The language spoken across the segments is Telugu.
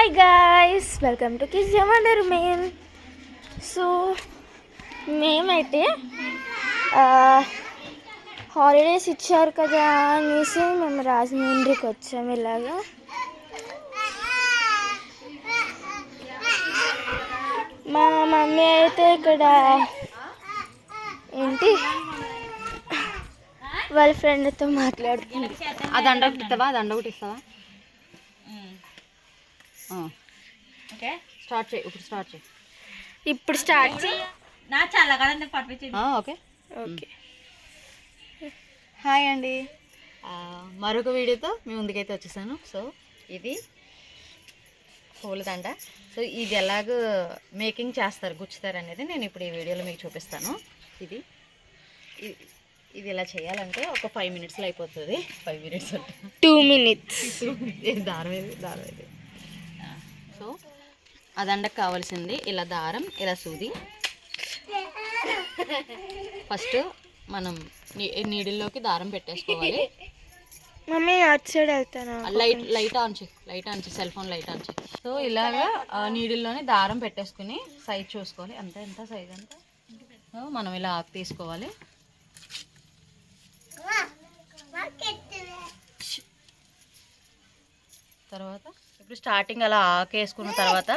హాయ్ గాయ్స్, వెల్కమ్ టు కిస్ జమండర్ మెయిన్. సో మేమైతే హాలిడేస్ ఇచ్చారు కదా అనేసి మేము రాజమండ్రికి వచ్చాము. ఇలాగా మా మమ్మీ అయితే ఇక్కడ ఏంటి వాళ్ళ ఫ్రెండ్తో మాట్లాడుతుంది. అది అండ ఒకటి ఇస్తావా? అది అండ ఒకటి ఇస్తావా? ఓకే, స్టార్ట్ చేయి. ఇప్పుడు స్టార్ట్ చేయి. నా చాలా కదా పంపించి. Okay okay. హాయ్ అండి, మరొక వీడియోతో మీ ముందుకైతే వచ్చేసాను. సో ఇది పూలదండ. సో ఇది ఎలాగ మేకింగ్ చేస్తారు, గుచ్చుతారు అనేది నేను ఇప్పుడు ఈ వీడియోలో మీకు చూపిస్తాను. ఇది ఇది ఇలా చేయాలంటే ఒక 5 minutesలో అయిపోతుంది. 5 minutes 2 minutes. దారం ఇది. సో ఆ దండకు కావాల్సింది ఇలా దారం, ఇలా సూది. ఫస్ట్ మనం నీడిల్లోకి దారం పెట్టేసుకోవాలి. మమ్మీ అటు సైడ్ వెళ్తాను. లైట్ ఆన్ చేయి, సెల్ ఫోన్ లైట్ ఆన్ చేయి. సో ఇలాగా నీడిల్లోనే దారం పెట్టేసుకుని సైజ్ చూసుకోవాలి. ఎంత సైజ్ అంతా. సో మనం ఇలా ఆకు తీసుకోవాలి. తర్వాత ఇప్పుడు స్టార్టింగ్ అలా ఆకు వేసుకున్న తర్వాత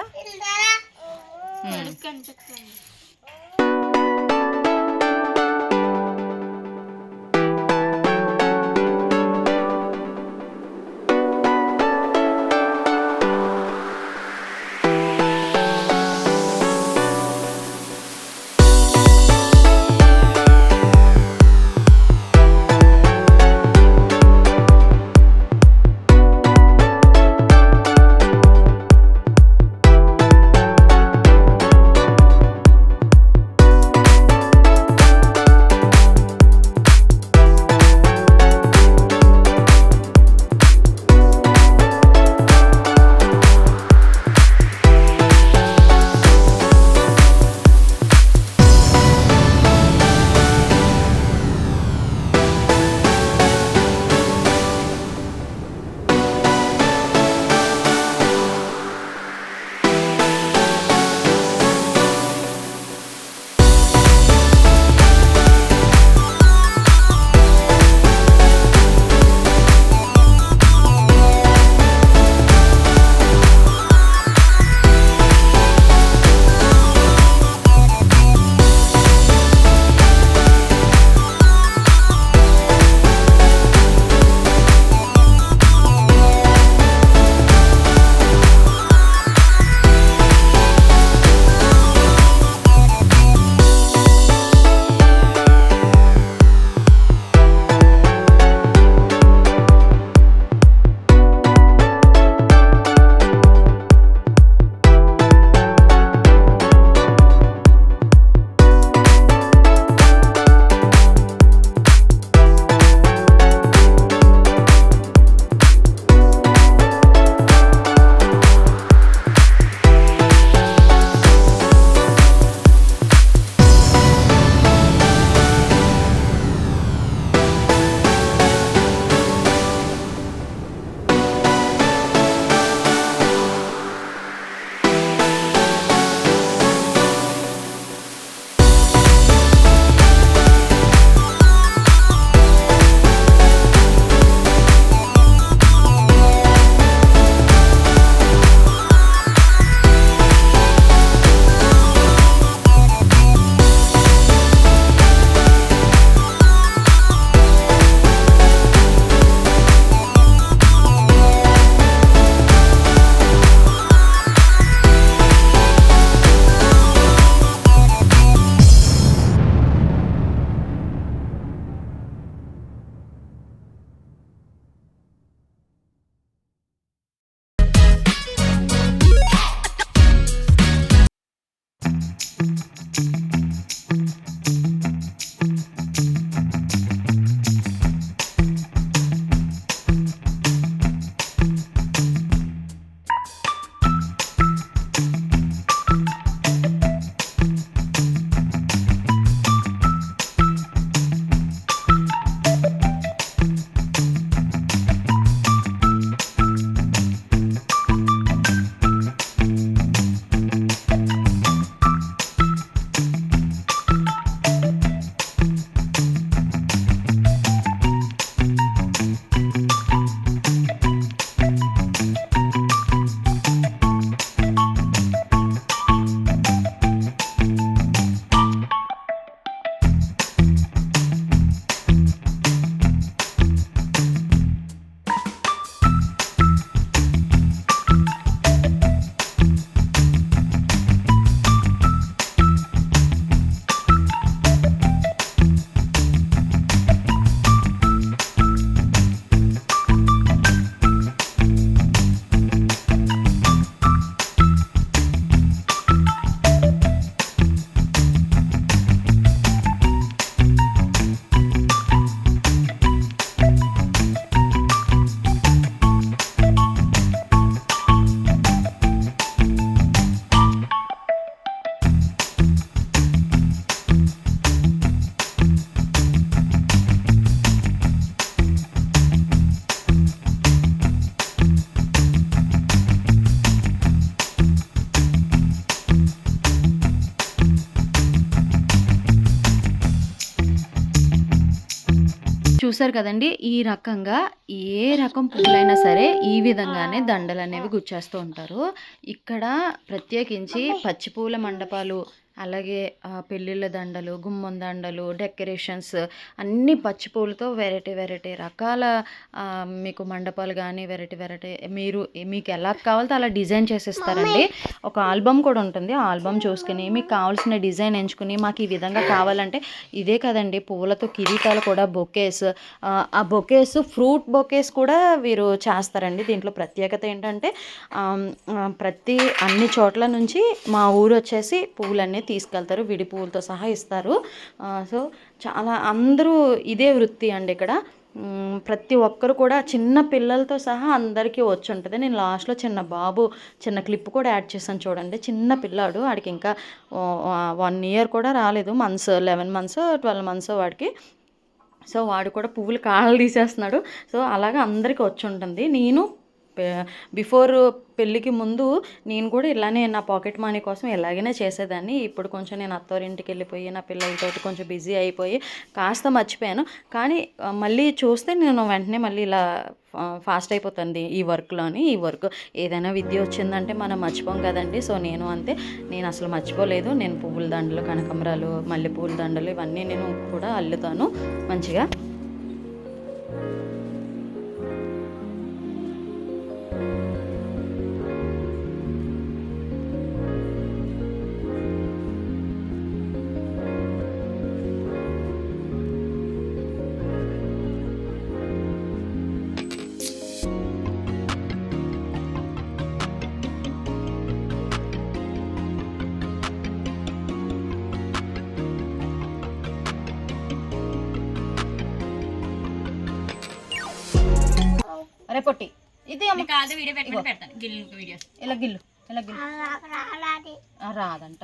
చూసారు కదండి, ఈ రకంగా ఏ రకం పువ్వులైనా సరే ఈ విధంగానే దండలు అనేవి గుచ్చేస్తూ ఉంటారు. ఇక్కడ ప్రత్యేకించి పచ్చి పూల మండపాలు, అలాగే పెళ్ళిళ్ళ దండలు, గుమ్మం దండలు, డెకరేషన్స్ అన్నీ పచ్చి పూలతో వెరైటీ వెరైటీ రకాల మీకు మండపాలు కానీ వెరైటీ మీకు ఎలా కావాలో అలా డిజైన్ చేసిస్తారండి. ఒక ఆల్బమ్ కూడా ఉంటుంది. ఆ ఆల్బమ్ చూసుకుని మీకు కావాల్సిన డిజైన్ ఎంచుకుని మాకు ఈ విధంగా కావాలంటే, ఇదే కదండి పువ్వులతో కిరీటాలు కూడా, బొకేస్, ఆ బొకేస్ ఫ్రూట్ బొకేస్ కూడా వీరు చేస్తారండి. దీంట్లో ప్రత్యేకత ఏంటంటే అన్ని చోట్ల నుంచి మా ఊరు వచ్చేసి పువ్వులన్నీ తీసుకెళ్తారు, విడి పువ్వులతో సహా ఇస్తారు. సో చాలా అందరూ ఇదే వృత్తి అండి ఇక్కడ. ప్రతి ఒక్కరు కూడా చిన్న పిల్లలతో సహా అందరికీ వచ్చి ఉంటుంది. నేను లాస్ట్లో చిన్న క్లిప్ కూడా యాడ్ చేశాను చూడండి. చిన్న పిల్లాడు, వాడికి ఇంకా 1 year కూడా రాలేదు, 11 months 12 months వాడికి. సో వాడు కూడా పువ్వులు కాళ్ళు తీసేస్తున్నాడు. సో అలాగా అందరికీ వచ్చి ఉంటుంది. నేను బిఫోర్ పెళ్ళికి ముందు నేను కూడా ఇలానే నా పాకెట్ మనీ కోసం ఎలాగైనా చేసేదాన్ని. ఇప్పుడు కొంచెం నేను అత్తవారింటికి వెళ్ళిపోయి నా పిల్లలతోటి కొంచెం బిజీ అయిపోయి కాస్త మర్చిపోయాను. కానీ మళ్ళీ చూస్తే నేను వెంటనే మళ్ళీ ఇలా ఫాస్ట్ అయిపోతుంది ఈ వర్క్లోని. ఈ వర్క్ ఏదైనా విద్య వచ్చిందంటే మనం మర్చిపోం కదండి. సో నేను అంతే, నేను అసలు మర్చిపోలేదు. నేను పువ్వుల దండలు, కనకాంబరాలు, మల్లెపూల దండలు ఇవన్నీ నేను కూడా అల్లుతాను మంచిగా. అరే పొట్టి ఇది ఇలా గిల్లు రాదంట.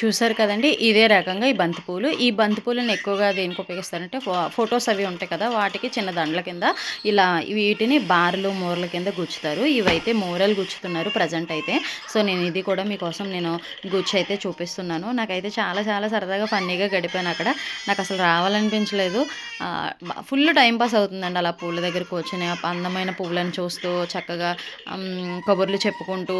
చూసారు కదండి, ఇదే రకంగా ఈ బంతిపూలు. ఈ బంతిపూలను ఎక్కువగా దేనికి ఉపయోగిస్తారంటే ఫొటోస్ అవి ఉంటాయి కదా, వాటికి చిన్న దండల కింద ఇలా వీటిని బార్లు మూరల కింద గుచ్చుతారు. ఇవైతే మూరలు గుచ్చుతున్నారు ప్రజెంట్ అయితే. సో నేను ఇది కూడా మీకోసం నేను గుచ్చి అయితే చూపిస్తున్నాను. నాకైతే చాలా చాలా సరదాగా ఫన్నీగా గడిపాను అక్కడ. నాకు అసలు రావాలనిపించలేదు. ఫుల్ టైంపాస్ అవుతుందండి అలా పూల దగ్గర కూర్చొని అందమైన పువ్వులను చూస్తూ చక్కగా కబుర్లు చెప్పుకుంటూ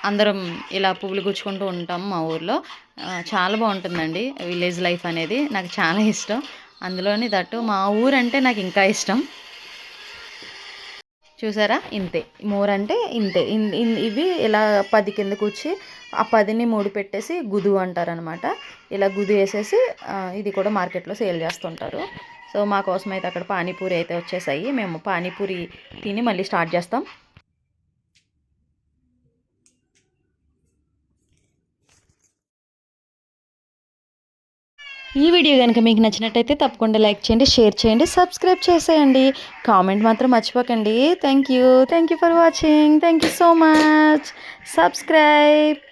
అందరం ఇలా పువ్వులు గుచ్చుకుంటూ ఉంటాం మా ఊర్లో. చాలా బాగుంటుందండి విలేజ్ లైఫ్ అనేది. నాకు చాలా ఇష్టం. అందులోని దట్టు మా ఊరంటే నాకు ఇంకా ఇష్టం. చూసారా, ఇంతే మోరంటే ఇంతే. ఇవి ఇలా 10 కింద కూర్చి ఆ 10ని 3 పెట్టేసి గుదు అంటారనమాట. ఇలా గుదు వేసేసి ఇది కూడా మార్కెట్లో సేల్ చేస్తుంటారు. సో మా కోసం అయితే అక్కడ పానీపూరి అయితే వచ్చేసాయి. మేము పానీపూరి తిని మళ్ళీ స్టార్ట్ చేస్తాం. ఈ వీడియో కనుక మీకు నచ్చినట్టయితే తప్పకుండా లైక్ చేయండి, షేర్ చేయండి, సబ్స్క్రైబ్ చేసేయండి. కామెంట్ మాత్రం మర్చిపోకండి. Thank you for watching. Thank you so much. Subscribe.